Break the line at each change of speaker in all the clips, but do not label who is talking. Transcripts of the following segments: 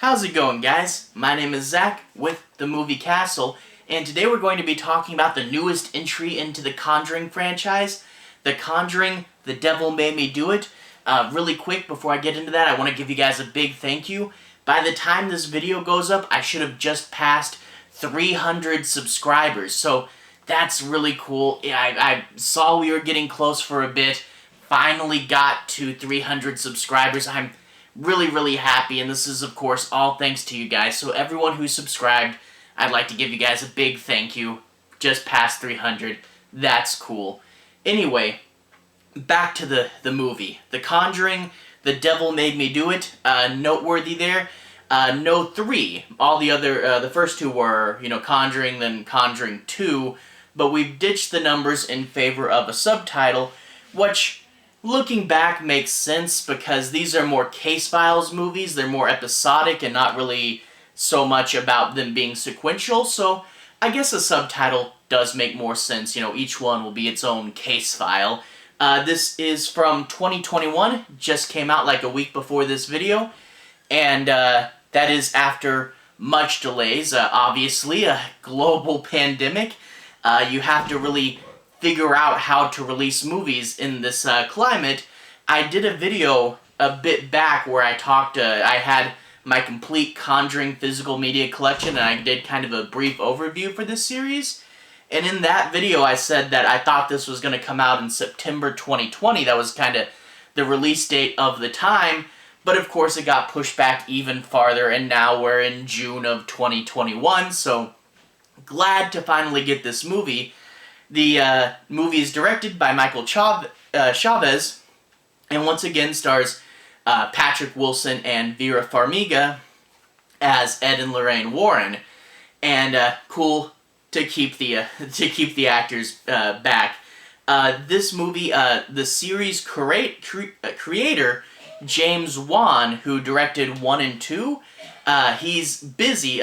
How's it going, guys? My name is Zach with the Movie Castle, and today we're going to be talking about the newest entry into the Conjuring franchise, The Conjuring, The Devil Made Me Do It. Really quick, before I get into that, I want to give you guys a big thank you. By the time this video goes up, I should have just passed 300 subscribers, so that's really cool. I saw we were getting close for a bit, finally got to 300 subscribers. I'm really happy, and this is of course all thanks to you guys. So everyone who subscribed, I'd like to give you guys a big thank you. Just past 300. That's cool. Anyway, back to the movie. The Conjuring, The Devil Made Me Do It. Noteworthy there. No 3. All the other, the first two were, Conjuring, then Conjuring 2. But we've ditched the numbers in favor of a subtitle, which, looking back, makes sense because these are more case files movies. They're more episodic and not really so much about them being sequential. So I guess a subtitle does make more sense. Each one will be its own case file. This is from 2021. Just came out like a week before this video. And that is after much delays. Obviously, a global pandemic. You have to really figure out how to release movies in this climate. I did a video a bit back where I talked, I had my complete Conjuring physical media collection, and I did kind of a brief overview for this series. And in that video I said that I thought this was going to come out in September 2020. That was kind of the release date of the time, but of course it got pushed back even farther, and now we're in June of 2021, so glad to finally get this movie. The movie is directed by Michael Chaves, and once again stars Patrick Wilson and Vera Farmiga as Ed and Lorraine Warren. And cool to keep the actors back. This movie, the series creator James Wan, who directed 1 and 2, he's busy.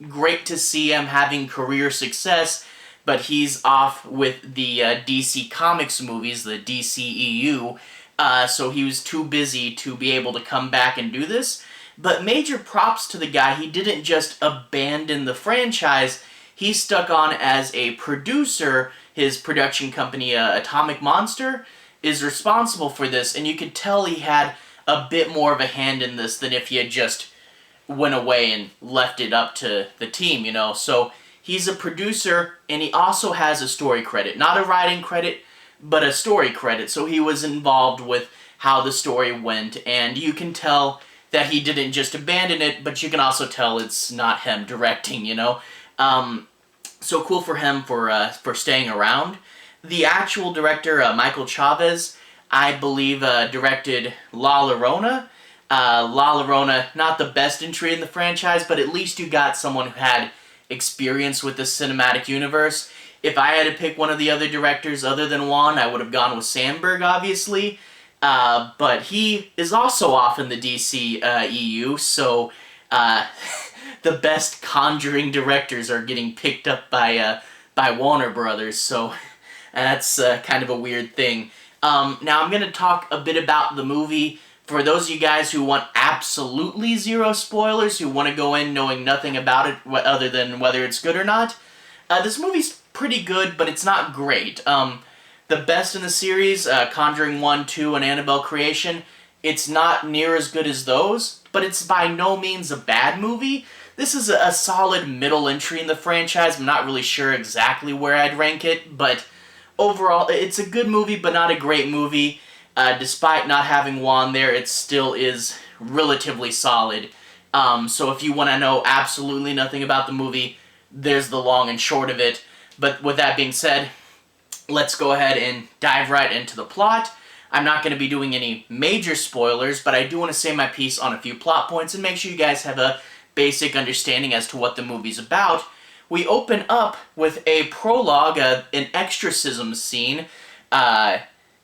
Great to see him having career success. But he's off with the DC Comics movies, the DCEU, so he was too busy to be able to come back and do this. But major props to the guy. He didn't just abandon the franchise, he stuck on as a producer. His production company, Atomic Monster, is responsible for this, and you could tell he had a bit more of a hand in this than if he had just went away and left it up to the team, So he's a producer, and he also has a story credit. Not a writing credit, but a story credit. So he was involved with how the story went, and you can tell that he didn't just abandon it, but you can also tell it's not him directing, So cool for him for staying around. The actual director, Michael Chaves, I believe directed La Llorona. La Llorona, not the best entry in the franchise, but at least you got someone who had experience with the cinematic universe. If I had to pick one of the other directors other than Wan, I would have gone with Sandberg, obviously. But he is also off in the DC EU, so the best Conjuring directors are getting picked up by Warner Brothers, so that's kind of a weird thing. Now I'm going to talk a bit about the movie. For those of you guys who want absolutely zero spoilers, who want to go in knowing nothing about it other than whether it's good or not, this movie's pretty good, but it's not great. The best in the series, Conjuring 1, 2, and Annabelle Creation, it's not near as good as those, but it's by no means a bad movie. This is a solid middle entry in the franchise. I'm not really sure exactly where I'd rank it, but overall, it's a good movie, but not a great movie. Despite not having Wan there, it still is relatively solid. So if you want to know absolutely nothing about the movie, there's the long and short of it. But with that being said, let's go ahead and dive right into the plot. I'm not going to be doing any major spoilers, but I do want to say my piece on a few plot points and make sure you guys have a basic understanding as to what the movie's about. We open up with a prologue, an exorcism scene.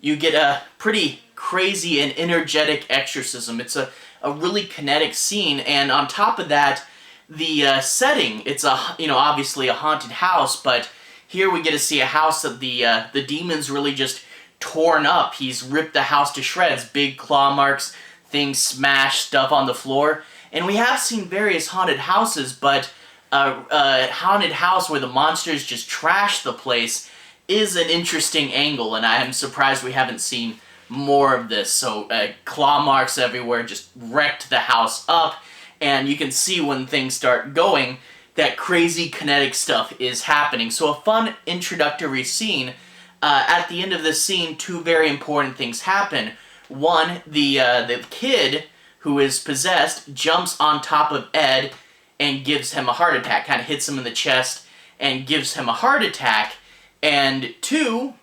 You get a pretty crazy and energetic exorcism. It's a really kinetic scene, and on top of that, the setting, it's obviously a haunted house, but here we get to see a house that the demon's really just torn up. He's ripped the house to shreds, big claw marks, things smashed, stuff on the floor, And we have seen various haunted houses, but a haunted house where the monsters just trash the place is an interesting angle, and I am surprised we haven't seen more of this. So claw marks everywhere, just wrecked the house up, and you can see when things start going that crazy kinetic stuff is happening. So a fun introductory scene. At the end of this scene, two very important things happen. One, the kid who is possessed jumps on top of Ed and gives him a heart attack, kind of hits him in the chest and gives him a heart attack. And two,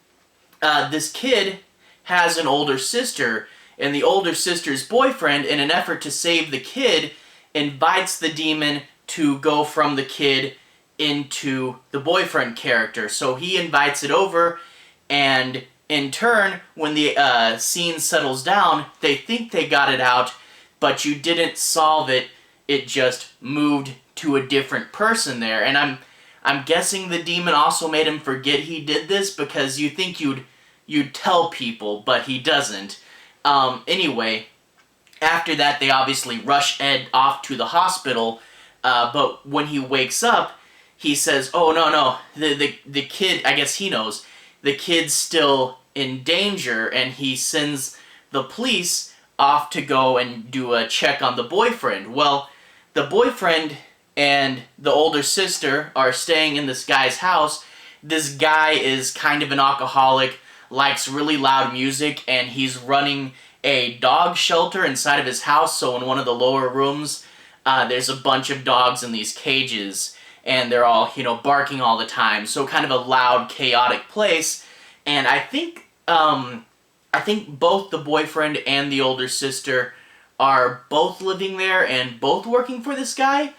this kid has an older sister, and the older sister's boyfriend, in an effort to save the kid, invites the demon to go from the kid into the boyfriend character. So he invites it over, and in turn, when the scene settles down, they think they got it out, but you didn't solve it. It just moved to a different person there. And I'm guessing the demon also made him forget he did this, because you think you'd tell people, but he doesn't. Anyway, after that, they obviously rush Ed off to the hospital, but when he wakes up, he says, oh, no, the kid, I guess he knows, the kid's still in danger, and he sends the police off to go and do a check on the boyfriend. Well, the boyfriend and the older sister are staying in this guy's house. This guy is kind of an alcoholic, likes really loud music, and he's running a dog shelter inside of his house. So in one of the lower rooms, there's a bunch of dogs in these cages, and they're all, barking all the time. So kind of a loud, chaotic place. And I think both the boyfriend and the older sister are both living there and both working for this guy.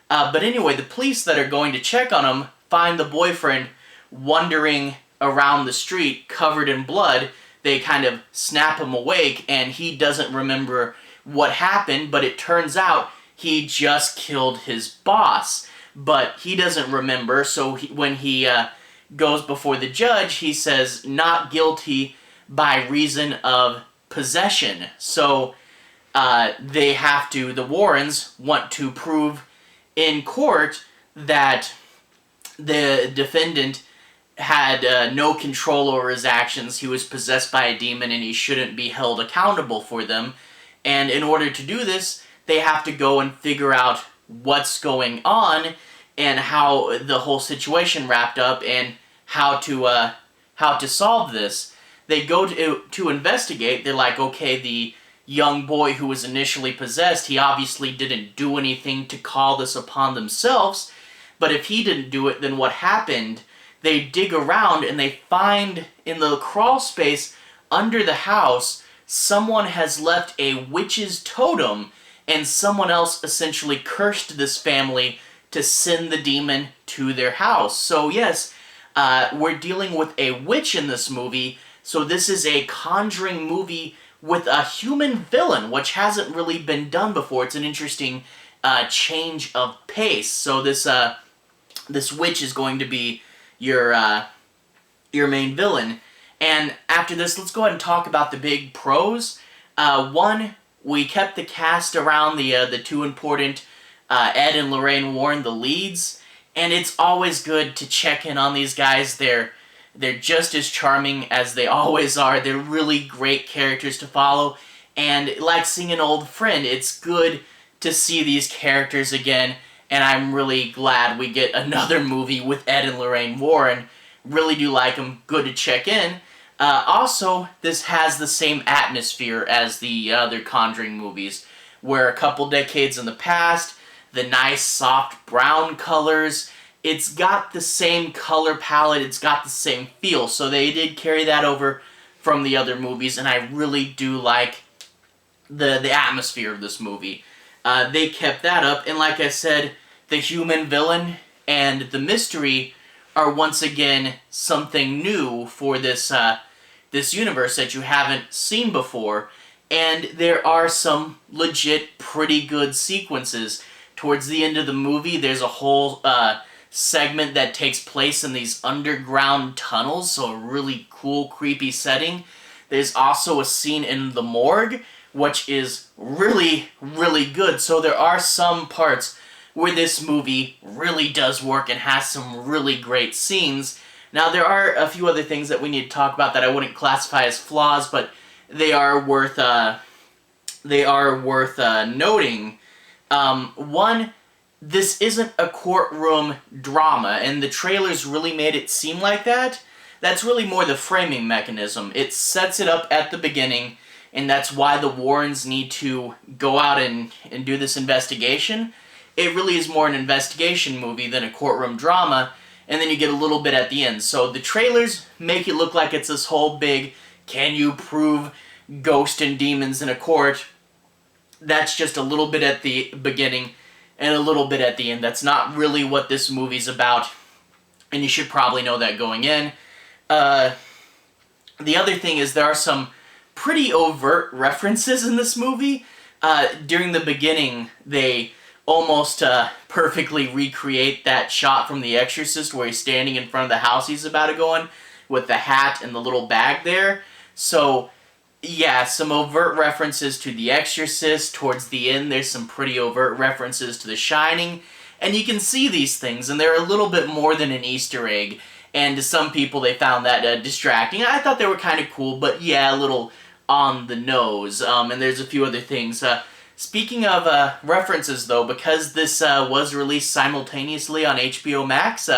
But anyway, the police that are going to check on him find the boyfriend wandering around the street covered in blood. They kind of snap him awake, and he doesn't remember what happened, but it turns out he just killed his boss. But he doesn't remember, so when he goes before the judge, he says not guilty by reason of possession. So the Warrens want to prove in court that the defendant had no control over his actions. He was possessed by a demon, and he shouldn't be held accountable for them. And in order to do this, they have to go and figure out what's going on and how the whole situation wrapped up and how to solve this. They go to investigate. They're like, okay, the young boy who was initially possessed, he obviously didn't do anything to call this upon themselves, but if he didn't do it, then what happened? They dig around and they find in the crawl space under the house, someone has left a witch's totem, and someone else essentially cursed this family to send the demon to their house. So yes, we're dealing with a witch in this movie, so this is a Conjuring movie with a human villain, which hasn't really been done before. It's an interesting change of pace. So this witch is going to be your main villain. And after this, let's go ahead and talk about the big pros. One, we kept the cast around the two important Ed and Lorraine Warren, the leads, and it's always good to check in on these guys. They're just as charming as they always are. They're really great characters to follow, and like seeing an old friend, it's good to see these characters again, and I'm really glad we get another movie with Ed and Lorraine Warren. Really do like them. Good to check in. Also, this has the same atmosphere as the other Conjuring movies, where a couple decades in the past, the nice soft brown colors, it's got the same color palette, it's got the same feel, so they did carry that over from the other movies, and I really do like the atmosphere of this movie. They kept that up, and like I said, the human villain and the mystery are once again something new for this universe that you haven't seen before, and there are some legit pretty good sequences. Towards the end of the movie, there's a whole segment that takes place in these underground tunnels, so a really cool, creepy setting. There's also a scene in the morgue which is really, really good. So there are some parts where this movie really does work and has some really great scenes. Now, there are a few other things that we need to talk about that I wouldn't classify as flaws, but they are worth noting. One, this isn't a courtroom drama, and the trailers really made it seem like that. That's really more the framing mechanism. It sets it up at the beginning, and that's why the Warrens need to go out and do this investigation. It really is more an investigation movie than a courtroom drama, and then you get a little bit at the end. So the trailers make it look like it's this whole big, can you prove ghosts and demons in a court? That's just a little bit at the beginning and a little bit at the end. That's not really what this movie's about, and you should probably know that going in. The other thing is there are some pretty overt references in this movie. During the beginning, they almost perfectly recreate that shot from The Exorcist where he's standing in front of the house he's about to go in with the hat and the little bag there. So, yeah, some overt references to The Exorcist. Towards the end, there's some pretty overt references to The Shining. And you can see these things, and they're a little bit more than an Easter egg. And to some people, they found that distracting. I thought they were kind of cool, but yeah, a little on the nose. And there's a few other things. Speaking of references, though, because this was released simultaneously on HBO Max,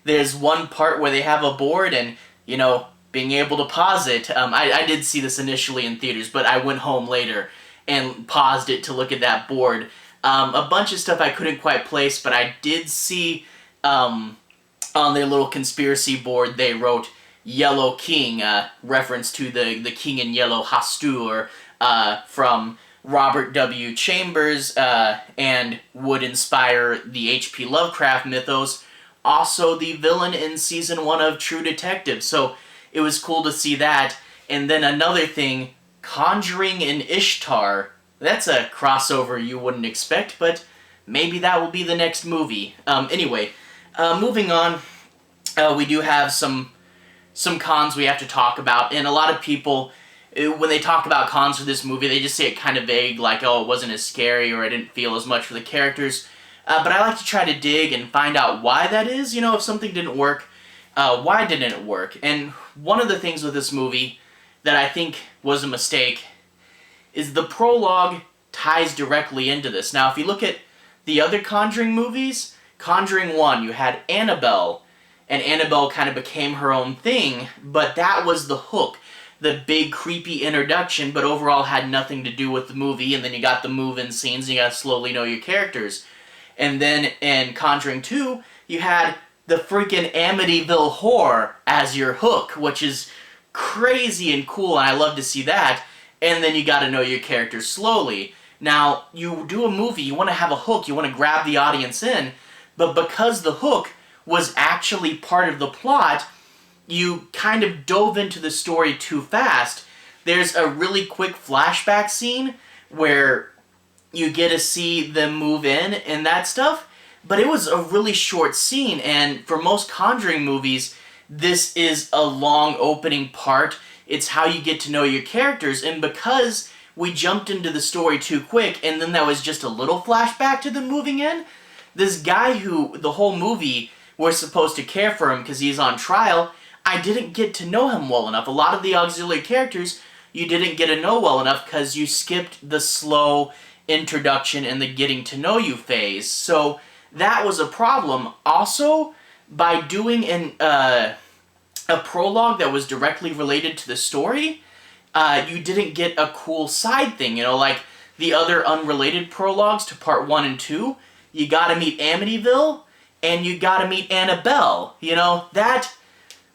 there's one part where they have a board and, you know, being able to pause it. I did see this initially in theaters, but I went home later and paused it to look at that board. A bunch of stuff I couldn't quite place, but I did see on their little conspiracy board they wrote Yellow King, reference to the King in Yellow Hastur from Robert W. Chambers, and would inspire the H.P. Lovecraft mythos. Also the villain in Season 1 of True Detective, so it was cool to see that. And then another thing, Conjuring and Ishtar. That's a crossover you wouldn't expect, but maybe that will be the next movie. Anyway, moving on, we do have some cons we have to talk about, and a lot of people, when they talk about cons for this movie, they just say it kind of vague, like, oh, it wasn't as scary, or I didn't feel as much for the characters. But I like to try to dig and find out why that is. You know, if something didn't work, why didn't it work? And one of the things with this movie that I think was a mistake is the prologue ties directly into this. Now, if you look at the other Conjuring movies, Conjuring 1, you had Annabelle, and Annabelle kind of became her own thing, but that was the hook. The big, creepy introduction, but overall had nothing to do with the movie, and then you got the move-in scenes, and you gotta slowly know your characters. And then in Conjuring 2, you had the freaking Amityville Horror as your hook, which is crazy and cool, and I love to see that. And then you gotta know your characters slowly. Now, you do a movie, you want to have a hook, you want to grab the audience in, but because the hook was actually part of the plot, you kind of dove into the story too fast. There's a really quick flashback scene where you get to see them move in and that stuff, but it was a really short scene, and for most Conjuring movies, this is a long opening part. It's how you get to know your characters, and because we jumped into the story too quick, and then that was just a little flashback to them moving in, this guy who, the whole movie, we're supposed to care for him because he's on trial, I didn't get to know him well enough. A lot of the auxiliary characters you didn't get to know well enough because you skipped the slow introduction and the getting to know you phase. So that was a problem. Also, by doing a prologue that was directly related to the story, you didn't get a cool side thing, you know, like the other unrelated prologues to part 1 and 2, you gotta meet Amityville, and you gotta meet Annabelle, you know,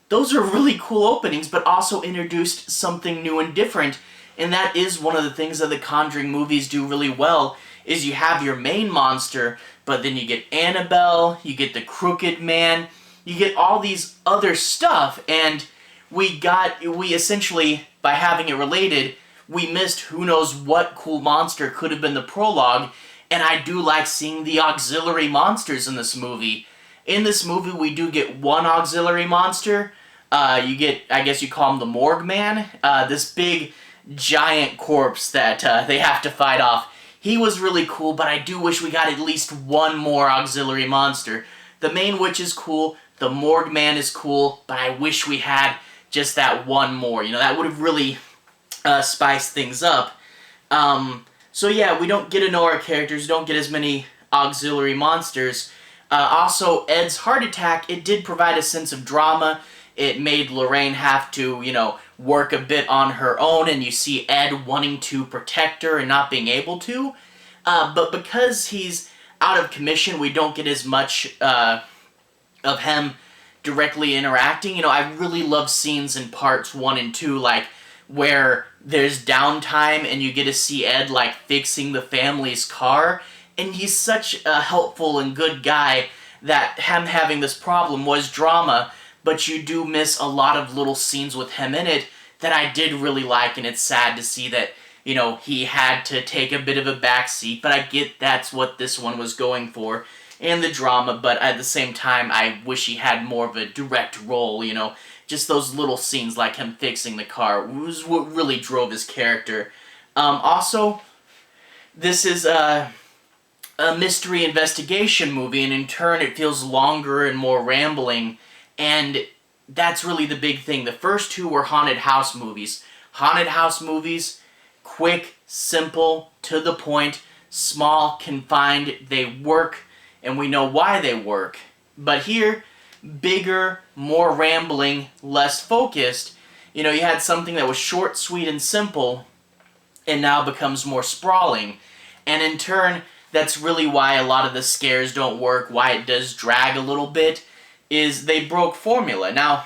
those are really cool openings, but also introduced something new and different, and that is one of the things that the Conjuring movies do really well, is you have your main monster, but then you get Annabelle, you get the Crooked Man, you get all these other stuff, and we essentially, by having it related, we missed who knows what cool monster could have been the prologue, and I do like seeing the auxiliary monsters in this movie. In this movie, we do get one auxiliary monster. You get, I guess you call him the Morgue Man, this big giant corpse that they have to fight off. He was really cool, but I do wish we got at least one more auxiliary monster. The main witch is cool, the morgue man is cool, but I wish we had just that one more. You know, that would have really spiced things up. So yeah, we don't get to know our characters, don't get as many auxiliary monsters. Also, Ed's heart attack, it did provide a sense of drama. It made Lorraine have to, you know, work a bit on her own, and you see Ed wanting to protect her and not being able to. But because he's out of commission, we don't get as much of him directly interacting. You know, I really love scenes in parts 1 and 2, like, where there's downtime and you get to see Ed, like, fixing the family's car. And he's such a helpful and good guy that him having this problem was drama, but you do miss a lot of little scenes with him in it that I did really like, and it's sad to see that, you know, he had to take a bit of a backseat, but I get that's what this one was going for, and the drama, but at the same time, I wish he had more of a direct role, you know, just those little scenes like him fixing the car was what really drove his character. Also, this is a mystery investigation movie, and in turn it feels longer and more rambling, and that's really the big thing. The first two were haunted house movies. Haunted house movies, quick, simple, to the point, small, confined, they work, and we know why they work. But here, bigger, more rambling, less focused. You know, you had something that was short, sweet, and simple, and now becomes more sprawling. And in turn, that's really why a lot of the scares don't work, why it does drag a little bit, is they broke formula. Now,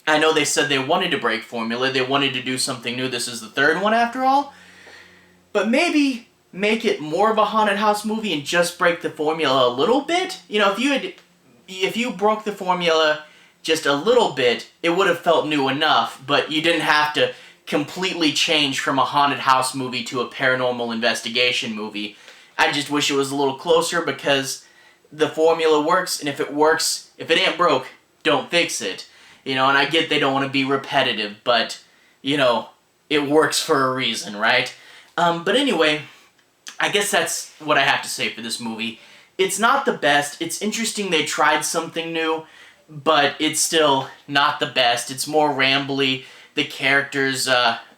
I know they said they wanted to break formula, they wanted to do something new, this is the third one after all, but maybe make it more of a haunted house movie and just break the formula a little bit. You know, if you broke the formula just a little bit, it would have felt new enough, but you didn't have to completely change from a haunted house movie to a paranormal investigation movie. I just wish it was a little closer, because the formula works, and if it works, if it ain't broke, don't fix it. You know, and I get they don't want to be repetitive, but, you know, it works for a reason, right? But anyway, I guess that's what I have to say for this movie. It's not the best. It's interesting they tried something new, but it's still not the best. It's more rambly. The characters,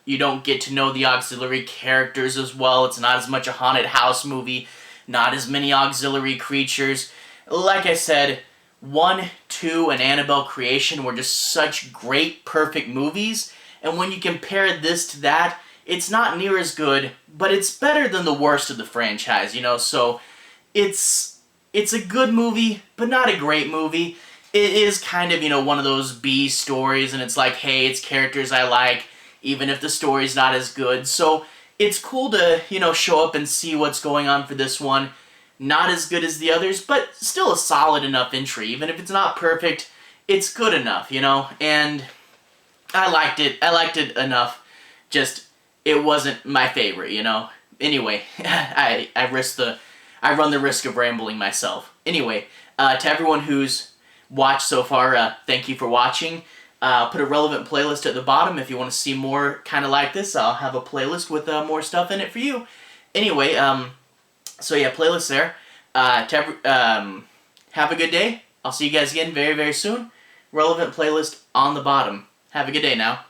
you don't get to know the auxiliary characters as well. It's not as much a haunted house movie. Not as many auxiliary creatures. Like I said, 1, 2, and Annabelle Creation were just such great, perfect movies. And when you compare this to that, it's not near as good, but it's better than the worst of the franchise, you know? So, it's a good movie, but not a great movie. It is kind of, you know, one of those B stories, and it's like, hey, it's characters I like, even if the story's not as good. So, it's cool to, you know, show up and see what's going on for this one. Not as good as the others, but still a solid enough entry. Even if it's not perfect, it's good enough, you know? And I liked it. I liked it enough. Just, it wasn't my favorite, you know? Anyway, I run the risk of rambling myself. Anyway, to everyone who's watched so far, thank you for watching. Put a relevant playlist at the bottom if you want to see more kind of like this. I'll have a playlist with more stuff in it for you. Anyway, so yeah, playlist there. Have a good day. I'll see you guys again very, very soon. Relevant playlist on the bottom. Have a good day now.